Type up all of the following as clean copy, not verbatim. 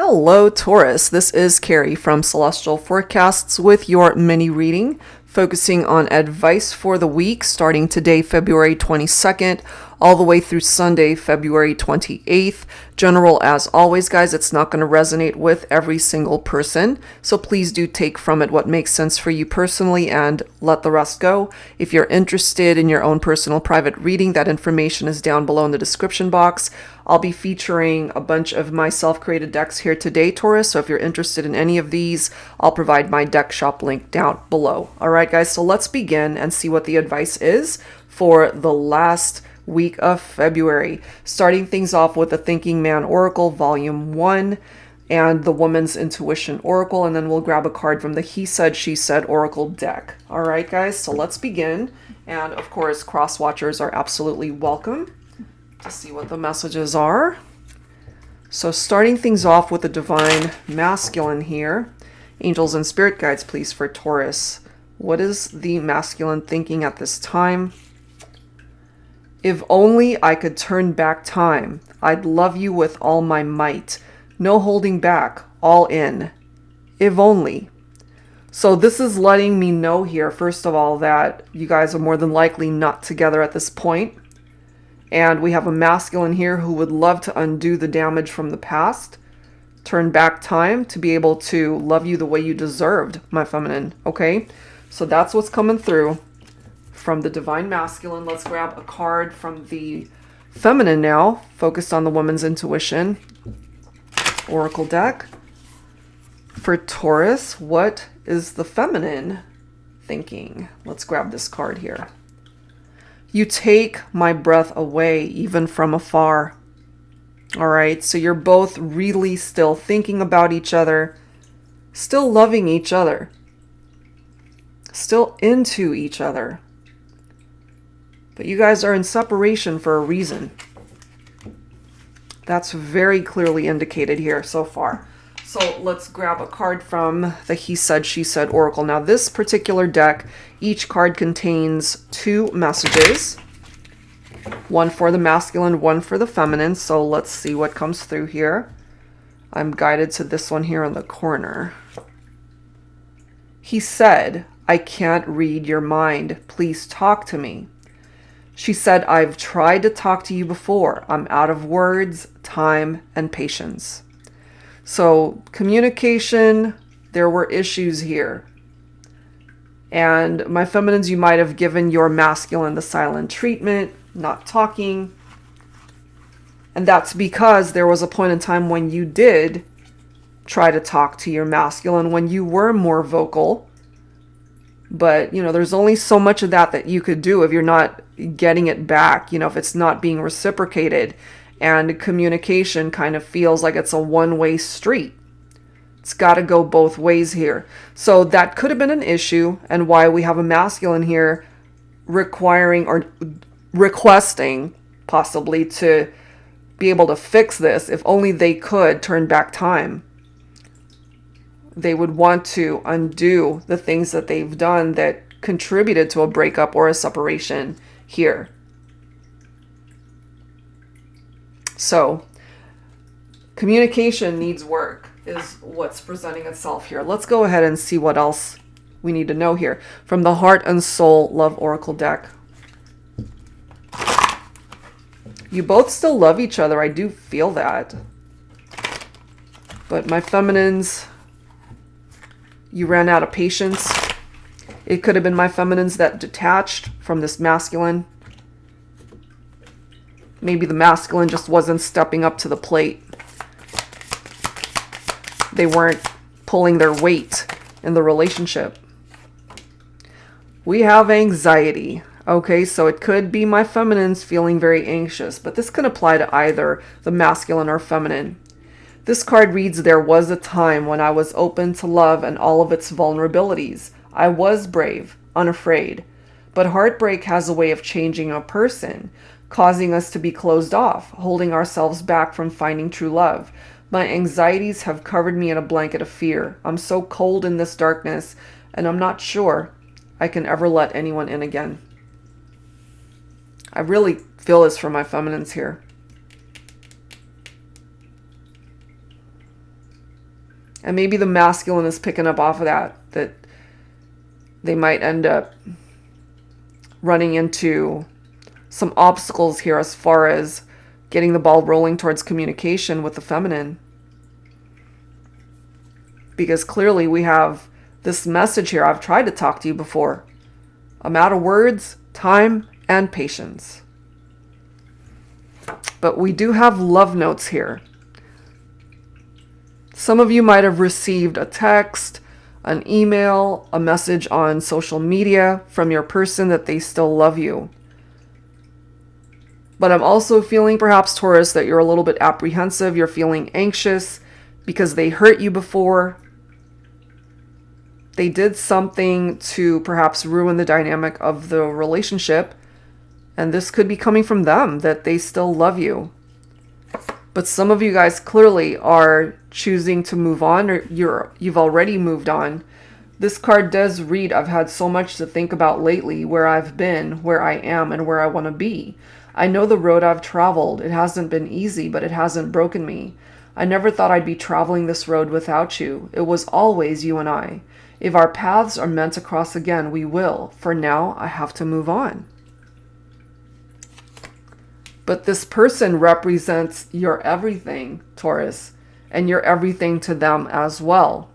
Hello, Taurus. This is Carrie from Celestial Forecasts with your mini reading, focusing on advice for the week starting today, February 22nd, all the way through Sunday, February 28th. General, as always, guys, it's not going to resonate with every single person, so please do take from it what makes sense for you personally and let the rest go. If you're interested in your own personal private reading, that information is down below in the description box. I'll be featuring a bunch of my self-created decks here today, Taurus, so if you're interested in any of these, I'll provide my deck shop link down below. All right, guys, so let's begin and see what the advice is for the last week of February, starting things off with the Thinking Man Oracle Volume 1 and the Woman's Intuition Oracle, and then we'll grab a card from the He Said, She Said Oracle deck. All right, guys, so let's begin. And of course, cross watchers are absolutely welcome to see what the messages are. So starting things off with the Divine Masculine here. Angels and Spirit Guides, please, for Taurus. What is the masculine thinking at this time? If only I could turn back time, I'd love you with all my might. No holding back, all in. If only. So this is letting me know here, first of all, that you guys are more than likely not together at this point. And we have a masculine here who would love to undo the damage from the past. Turn back time to be able to love you the way you deserved, my feminine. Okay? So that's what's coming through from the Divine Masculine. Let's grab a card from the Feminine now, focused on the Woman's Intuition Oracle deck. For Taurus, what is the Feminine thinking? Let's grab this card here. You take my breath away, even from afar. All right, so you're both really still thinking about each other, still loving each other, still into each other. But you guys are in separation for a reason. That's very clearly indicated here so far. So let's grab a card from the He Said, She Said Oracle. Now this particular deck, each card contains two messages. One for the masculine, one for the feminine. So let's see what comes through here. I'm guided to this one here in the corner. He said, I can't read your mind. Please talk to me. She said, I've tried to talk to you before. I'm out of words, time, and patience. So communication, there were issues here. And my feminines, you might have given your masculine the silent treatment, not talking. And that's because there was a point in time when you did try to talk to your masculine, when you were more vocal. But, you know, there's only so much of that you could do if you're not getting it back, you know, if it's not being reciprocated. And communication kind of feels like it's a one-way street. It's got to go both ways here. So that could have been an issue, and why we have a masculine here requiring or requesting possibly to be able to fix this. If only they could turn back time. They would want to undo the things that they've done that contributed to a breakup or a separation here. So communication needs work is what's presenting itself here. Let's go ahead and see what else we need to know here from the Heart and Soul Love Oracle deck. You both still love each other. I do feel that. But my feminines, you ran out of patience. It could have been my feminines that detached from this masculine. Maybe the masculine just wasn't stepping up to the plate. They weren't pulling their weight in the relationship. We have anxiety. Okay, so it could be my feminines feeling very anxious, but this can apply to either the masculine or feminine. This card reads, there was a time when I was open to love and all of its vulnerabilities. I was brave, unafraid. But heartbreak has a way of changing a person, causing us to be closed off, holding ourselves back from finding true love. My anxieties have covered me in a blanket of fear. I'm so cold in this darkness, and I'm not sure I can ever let anyone in again. I really feel this for my feminines here. And maybe the masculine is picking up off of that they might end up running into some obstacles here as far as getting the ball rolling towards communication with the feminine. Because clearly we have this message here. I've tried to talk to you before. I'm out of words, time, and patience. But we do have love notes here. Some of you might have received a text, an email, a message on social media from your person that they still love you. But I'm also feeling, perhaps, Taurus, that you're a little bit apprehensive. You're feeling anxious because they hurt you before. They did something to perhaps ruin the dynamic of the relationship. And this could be coming from them, that they still love you. But some of you guys clearly are choosing to move on, or you've already moved on. This card does read, I've had so much to think about lately, where I've been, where I am, and where I want to be. I know the road I've traveled. It hasn't been easy, but it hasn't broken me. I never thought I'd be traveling this road without you. It was always you and I. If our paths are meant to cross again, we will. For now, I have to move on. But this person represents your everything, Taurus, and you're everything to them as well.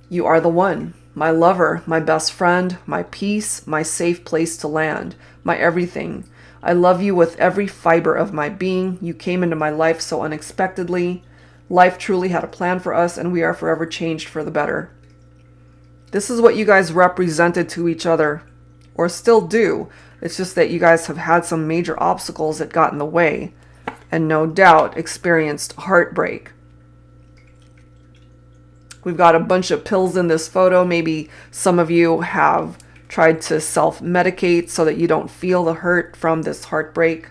You are the one, my lover, my best friend, my peace, my safe place to land, my everything. I love you with every fiber of my being. You came into my life so unexpectedly. Life truly had a plan for us, and we are forever changed for the better. This is what you guys represented to each other, or still do. It's just that you guys have had some major obstacles that got in the way, and no doubt experienced heartbreak. We've got a bunch of pills in this photo. Maybe some of you have tried to self-medicate so that you don't feel the hurt from this heartbreak.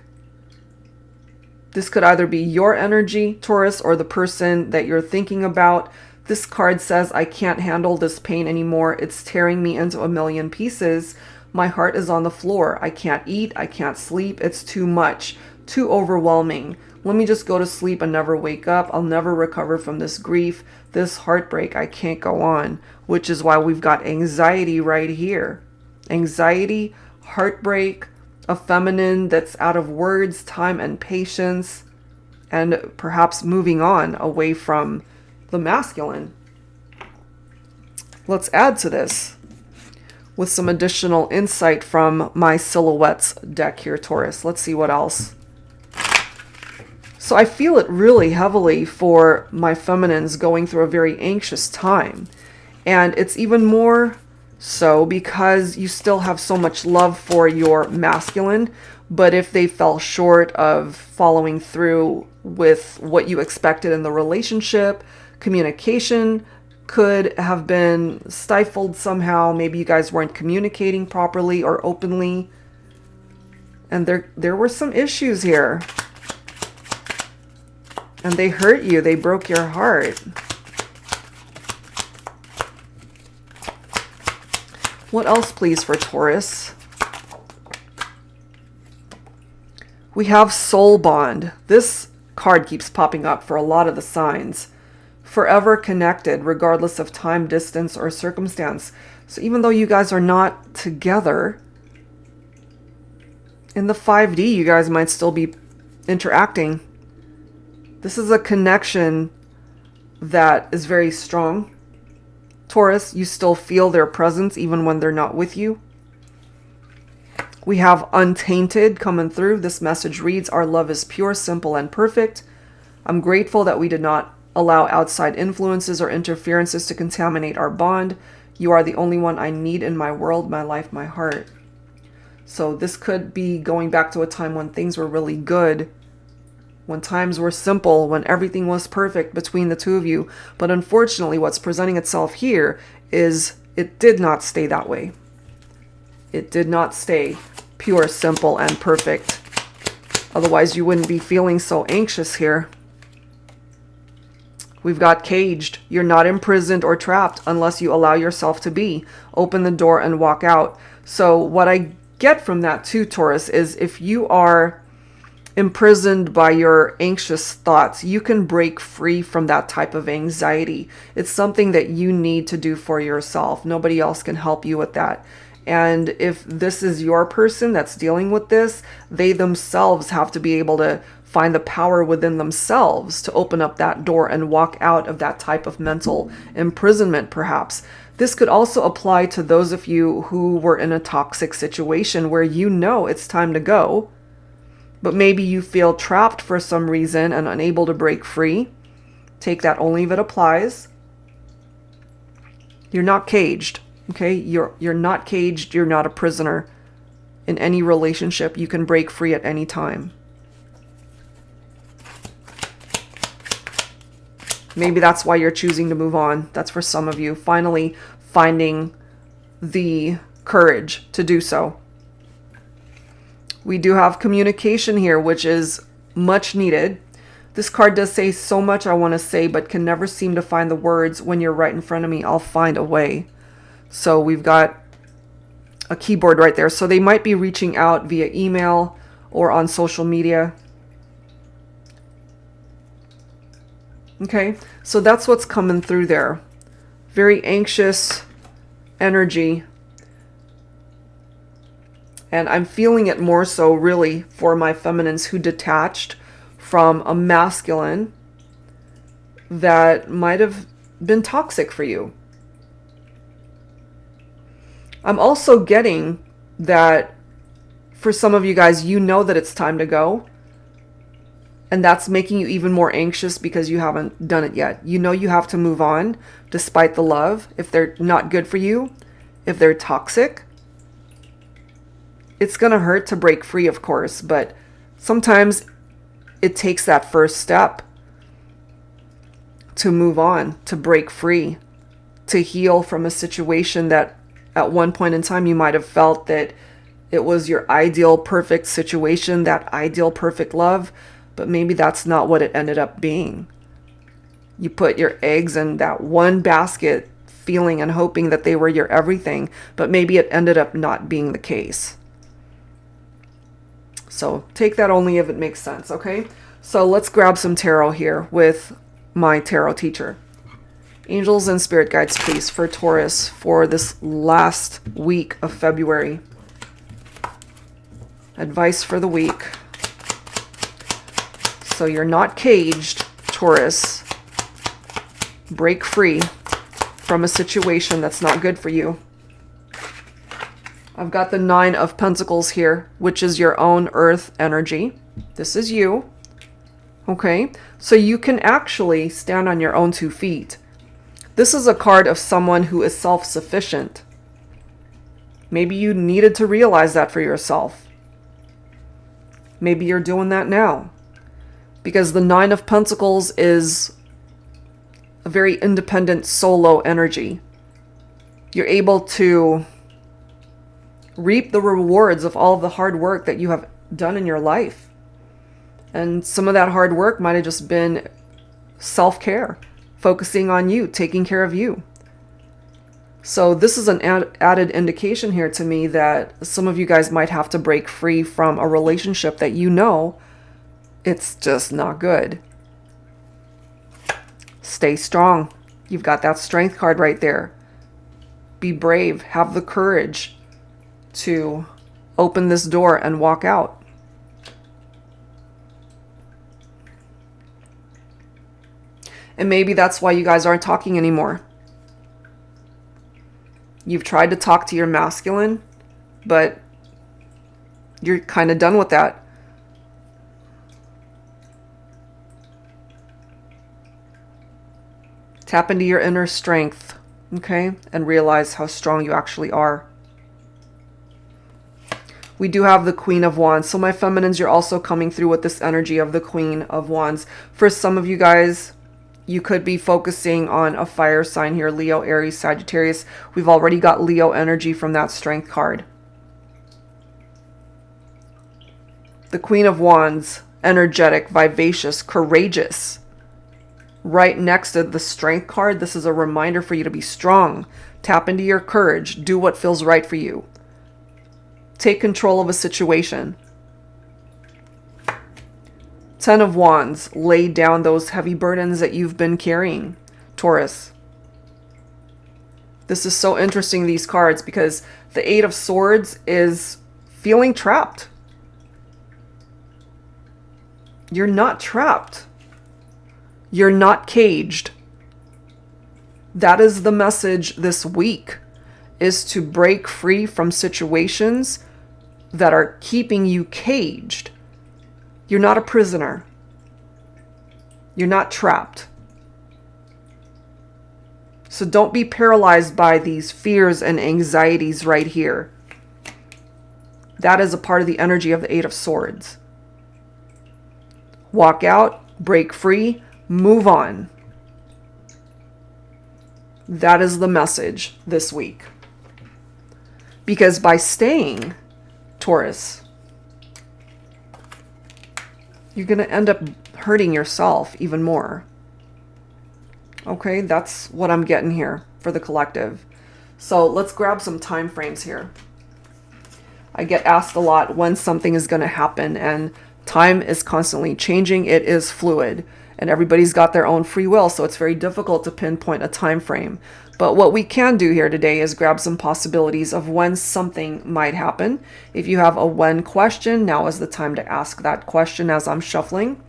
This could either be your energy, Taurus, or the person that you're thinking about. This card says, I can't handle this pain anymore. It's tearing me into a million pieces. My heart is on the floor. I can't eat. I can't sleep. It's too much, too overwhelming. Let me just go to sleep and never wake up. I'll never recover from this grief, this heartbreak. I can't go on, which is why we've got anxiety right here. Anxiety, heartbreak, a feminine that's out of words, time, and patience, and perhaps moving on away from the masculine. Let's add to this with some additional insight from my silhouettes deck here, Taurus. Let's see what else. So I feel it really heavily for my feminines going through a very anxious time. And it's even more so because you still have so much love for your masculine, but if they fell short of following through with what you expected in the relationship, communication could have been stifled somehow. Maybe you guys weren't communicating properly or openly. And there were some issues here. And they hurt you. They broke your heart. What else, please, for Taurus? We have Soul Bond. This card keeps popping up for a lot of the signs. Forever connected, regardless of time, distance, or circumstance. So even though you guys are not together, in the 5D, you guys might still be interacting. This is a connection that is very strong. Taurus, you still feel their presence even when they're not with you. We have Untainted coming through. This message reads, our love is pure, simple, and perfect. I'm grateful that we did not allow outside influences or interferences to contaminate our bond. You are the only one I need in my world, my life, my heart. So this could be going back to a time when things were really good, when times were simple, when everything was perfect between the two of you. But unfortunately, what's presenting itself here is it did not stay that way. It did not stay pure, simple, and perfect. Otherwise, you wouldn't be feeling so anxious here. We've got Caged. You're not imprisoned or trapped unless you allow yourself to be. Open the door and walk out. So what I get from that too, Taurus, is if imprisoned by your anxious thoughts, you can break free from that type of anxiety. It's something that you need to do for yourself. Nobody else can help you with that. And if this is your person that's dealing with this, they themselves have to be able to find the power within themselves to open up that door and walk out of that type of mental imprisonment, perhaps. This could also apply to those of you who were in a toxic situation where you know it's time to go, but maybe you feel trapped for some reason and unable to break free. Take that only if it applies. You're not caged, okay? You're not caged. You're not a prisoner in any relationship. You can break free at any time. Maybe that's why you're choosing to move on. That's for some of you. Finally finding the courage to do so. We do have communication here, which is much needed. This card does say so much I want to say, but can never seem to find the words. When you're right in front of me, I'll find a way. So we've got a keyboard right there. So they might be reaching out via email or on social media. Okay, so that's what's coming through there. Very anxious energy. And I'm feeling it more so really for my feminines who detached from a masculine that might have been toxic for you. I'm also getting that for some of you guys, you know that it's time to go. And that's making you even more anxious because you haven't done it yet. You know you have to move on despite the love. If they're not good for you, if they're toxic, it's going to hurt to break free, of course. But sometimes it takes that first step to move on, to break free, to heal from a situation that at one point in time you might have felt that it was your ideal perfect situation, that ideal perfect love. But maybe that's not what it ended up being. You put your eggs in that one basket, feeling and hoping that they were your everything, but maybe it ended up not being the case. So take that only if it makes sense, okay? So let's grab some tarot here with my tarot teacher. Angels and spirit guides, please, for Taurus for this last week of February. Advice for the week. So you're not caged, Taurus. Break free from a situation that's not good for you. I've got the 9 of Pentacles here, which is your own earth energy. This is you. Okay? So you can actually stand on your own 2 feet. This is a card of someone who is self-sufficient. Maybe you needed to realize that for yourself. Maybe you're doing that now. Because the 9 of Pentacles is a very independent solo energy. You're able to reap the rewards of all of the hard work that you have done in your life. And some of that hard work might have just been self-care, focusing on you, taking care of you. So this is an added indication here to me that some of you guys might have to break free from a relationship that you know it's just not good. Stay strong. You've got that strength card right there. Be brave. Have the courage to open this door and walk out. And maybe that's why you guys aren't talking anymore. You've tried to talk to your masculine, but you're kind of done with that. Tap into your inner strength, okay? And realize how strong you actually are. We do have the Queen of Wands. So my feminines, you're also coming through with this energy of the Queen of Wands. For some of you guys, you could be focusing on a fire sign here, Leo, Aries, Sagittarius. We've already got Leo energy from that strength card. The Queen of Wands, energetic, vivacious, courageous. Right next to the strength card, this is a reminder for you to be strong. Tap into your courage. Do what feels right for you. Take control of a situation. Ten of Wands, lay down those heavy burdens that you've been carrying, Taurus. This is so interesting, these cards, because the Eight of Swords is feeling trapped. You're not trapped. You're not caged. That is the message this week, is to break free from situations that are keeping you caged. You're not a prisoner. You're not trapped. So don't be paralyzed by these fears and anxieties right here. That is a part of the energy of the Eight of Swords. Walk out, break free, move on. That is the message this week. Because by staying, Taurus, you're going to end up hurting yourself even more. Okay, that's what I'm getting here for the collective. So let's grab some time frames here. I get asked a lot when something is going to happen, and time is constantly changing. It is fluid, and everybody's got their own free will, so it's very difficult to pinpoint a time frame. But what we can do here today is grab some possibilities of when something might happen. If you have a when question, now is the time to ask that question as I'm shuffling.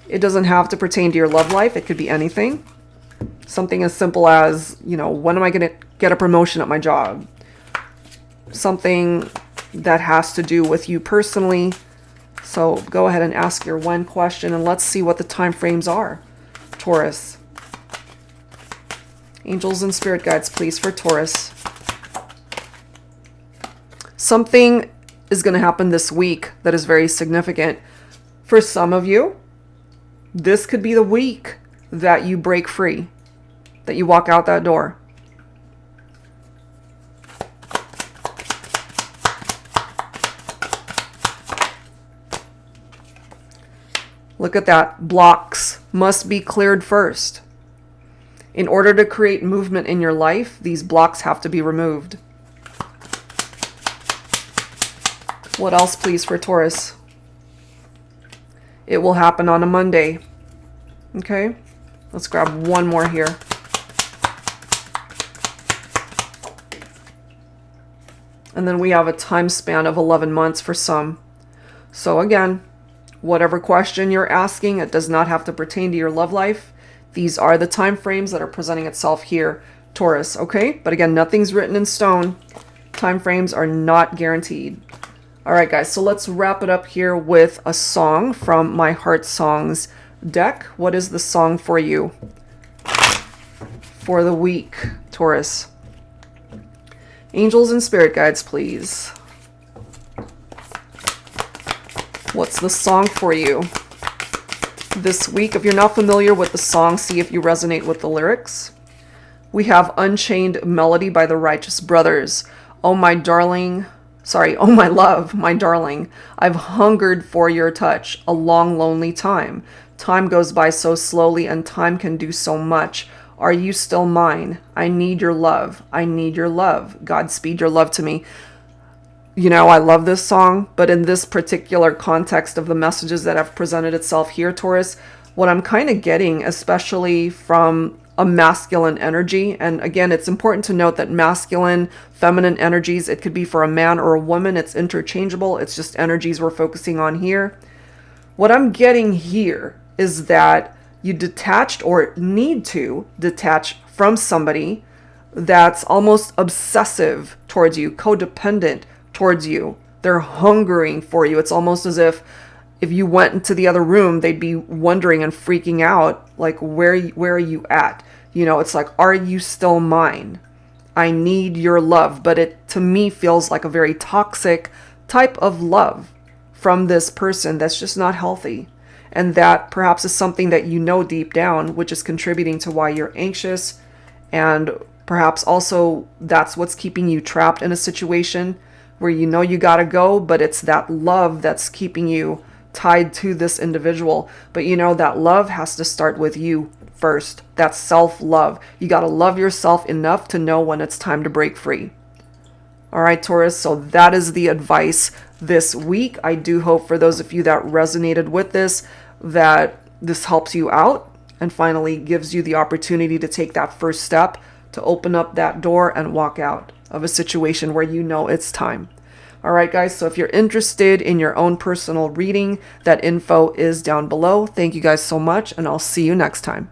It doesn't have to pertain to your love life. It could be anything. Something as simple as, when am I going to get a promotion at my job? Something that has to do with you personally. So go ahead and ask your when question, and let's see what the time frames are, Taurus. Angels and spirit guides, please, for Taurus. Something is going to happen this week that is very significant. For some of you, this could be the week that you break free, that you walk out that door. Look at that. Blocks must be cleared first. In order to create movement in your life, these blocks have to be removed. What else, please, for Taurus? It will happen on a Monday. Okay, let's grab one more here. And then we have a time span of 11 months for some. So again, whatever question you're asking, it does not have to pertain to your love life. These are the time frames that are presenting itself here, Taurus, okay? But again, nothing's written in stone. Time frames are not guaranteed. All right, guys, so let's wrap it up here with a song from my Heart Songs deck. What is the song for you for the week, Taurus? Angels and spirit guides, please. What's the song for you this week? If you're not familiar with the song, see if you resonate with the lyrics. We have Unchained Melody by the Righteous Brothers. Oh my darling, oh my love, my darling, I've hungered for your touch a long, lonely time. Time goes by so slowly, and time can do so much. Are you still mine? I need your love. I need your love. Godspeed your love to me. I love this song, but in this particular context of the messages that have presented itself here, Taurus, what I'm kind of getting, especially from a masculine energy, and again, it's important to note that masculine, feminine energies, it could be for a man or a woman, it's interchangeable, it's just energies we're focusing on here. What I'm getting here is that you detached or need to detach from somebody that's almost obsessive towards you, codependent towards you. They're hungering for you. It's almost as if you went into the other room, they'd be wondering and freaking out, like, where are you at? It's like, are you still mine? I need your love. But it, to me, feels like a very toxic type of love from this person that's just not healthy. And that perhaps is something that deep down, which is contributing to why you're anxious. And perhaps also that's what's keeping you trapped in a situation where you gotta go, but it's that love that's keeping you tied to this individual. But that love has to start with you first. That's self-love. You gotta love yourself enough to know when it's time to break free. All right, Taurus, so that is the advice this week. I do hope for those of you that resonated with this, that this helps you out and finally gives you the opportunity to take that first step to open up that door and walk out of a situation where you know it's time. All right, guys, so if you're interested in your own personal reading, that info is down below. Thank you guys so much, and I'll see you next time.